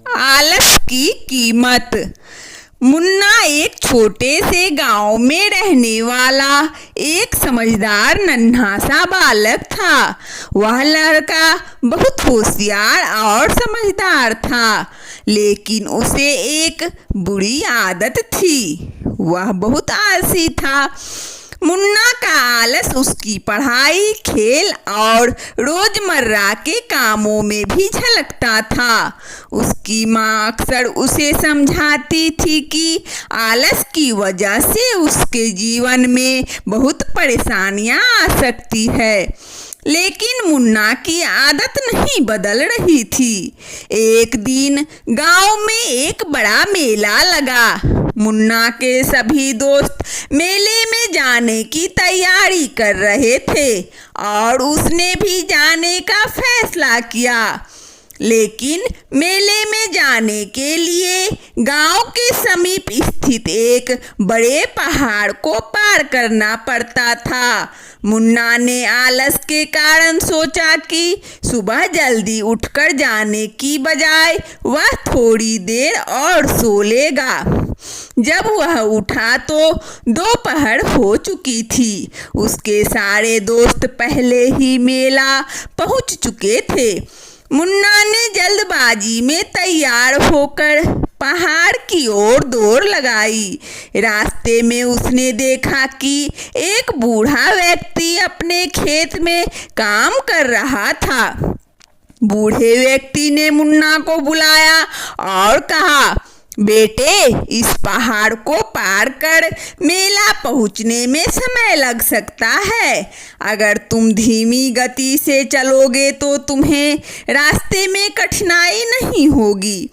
आलस की कीमत। मुन्ना एक छोटे से गांव में रहने वाला एक समझदार नन्हा सा बालक था। वह लड़का बहुत होशियार और समझदार था, लेकिन उसे एक बुरी आदत थी। वह बहुत आलसी था। मुन्ना का आलस उसकी पढ़ाई, खेल और रोजमर्रा के कामों में भी झलकता था। उसकी माँ अक्सर उसे समझाती थी कि आलस की वजह से उसके जीवन में बहुत परेशानियां आ सकती है, लेकिन मुन्ना की आदत नहीं बदल रही थी। एक दिन गांव में एक बड़ा मेला लगा। मुन्ना के सभी दोस्त मेले में जाने की तैयारी कर रहे थे और उसने भी जाने का फैसला किया, लेकिन मेले में जाने के लिए गांव के समीप स्थित एक बड़े पहाड़ को पार करना पड़ता था। मुन्ना ने आलस के कारण सोचा कि सुबह जल्दी उठकर जाने की बजाय वह थोड़ी देर और सो लेगा। जब वह उठा तो दोपहर हो चुकी थी। उसके सारे दोस्त पहले ही मेला पहुंच चुके थे। मुन्ना ने जल्दबाजी में तैयार होकर पहाड़ की ओर दौड़ लगाई। रास्ते में उसने देखा कि एक बूढ़ा व्यक्ति अपने खेत में काम कर रहा था। बूढ़े व्यक्ति ने मुन्ना को बुलाया और कहा, बेटे, इस पहाड़ को पार कर मेला पहुंचने में समय लग सकता है। अगर तुम धीमी गति से चलोगे तो तुम्हें रास्ते में कठिनाई नहीं होगी।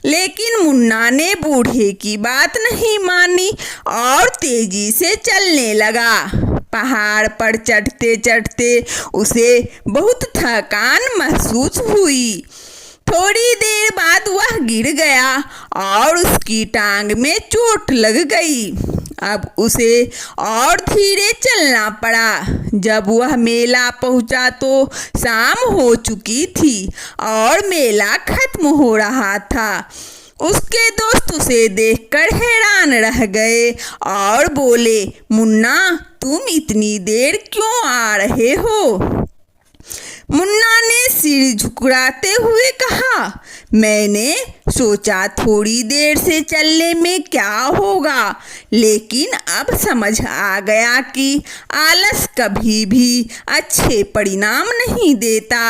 लेकिन मुन्ना ने बूढ़े की बात नहीं मानी और तेजी से चलने लगा। पहाड़ पर चढ़ते चढ़ते उसे बहुत थकान महसूस हुई। थोड़ी देर बाद वह गिर गया और उसकी टांग में चोट लग गई। अब उसे और धीरे चलना पड़ा। जब वह मेला पहुंचा तो शाम हो चुकी थी और मेला खत्म हो रहा था। उसके दोस्त उसे देखकर हैरान रह गए और बोले, मुन्ना, तुम इतनी देर क्यों आ रहे हो? मुन्ना ने सिर झुकाते हुए कहा, मैंने सोचा थोड़ी देर से चलने में क्या होगा, लेकिन अब समझ आ गया कि आलस कभी भी अच्छे परिणाम नहीं देता।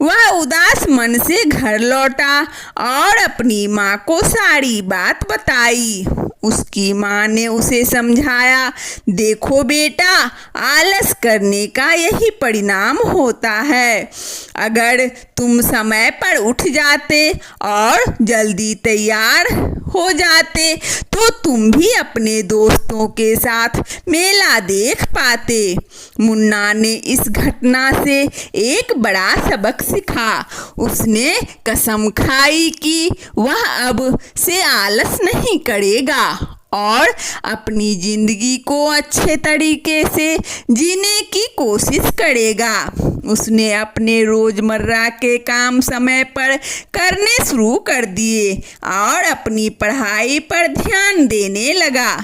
वह उदास मन से घर लौटा और अपनी माँ को सारी बात बताई। उसकी माँ ने उसे समझाया, देखो बेटा, आलस करने का यही परिणाम होता है। अगर तुम समय पर उठ जाते और जल्दी तैयार हो जाते तो तुम भी अपने दोस्तों के साथ मेला देख पाते। मुन्ना ने इस घटना से एक बड़ा सबक सीखा। उसने कसम खाई कि वह अब से आलस नहीं करेगा और अपनी जिंदगी को अच्छे तरीके से जीने की कोशिश करेगा। उसने अपने रोजमर्रा के काम समय पर करने शुरू कर दिए और अपनी पढ़ाई पर ध्यान देने लगा।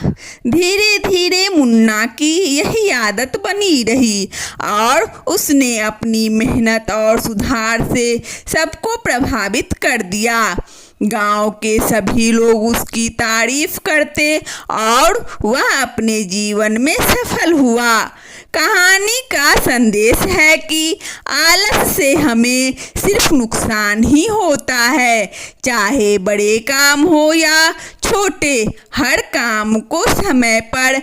धीरे धीरे मुन्ना की यही आदत बनी रही और उसने अपनी मेहनत और सुधार से सबको प्रभावित कर दिया। गांव के सभी लोग उसकी तारीफ करते और वह अपने जीवन में सफल हुआ। कहानी का संदेश है कि आलस से हमें सिर्फ नुकसान ही होता है। चाहे बड़े काम हो या छोटे, हर काम को समय पर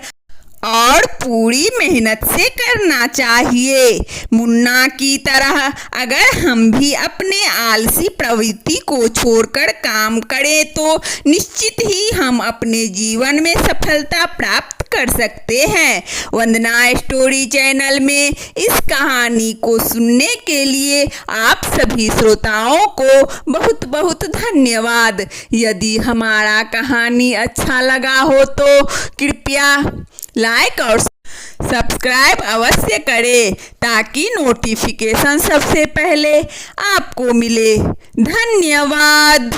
और पूरी मेहनत से करना चाहिए। मुन्ना की तरह अगर हम भी अपने आलसी प्रवृत्ति को छोड़कर काम करें तो निश्चित ही हम अपने जीवन में सफलता प्राप्त कर सकते हैं। वंदना स्टोरी चैनल में इस कहानी को सुनने के लिए आप सभी श्रोताओं को बहुत बहुत धन्यवाद। यदि हमारा कहानी अच्छा लगा हो तो कृपया लाइक और सब्सक्राइब अवश्य करें ताकि नोटिफिकेशन सबसे पहले आपको मिले। धन्यवाद।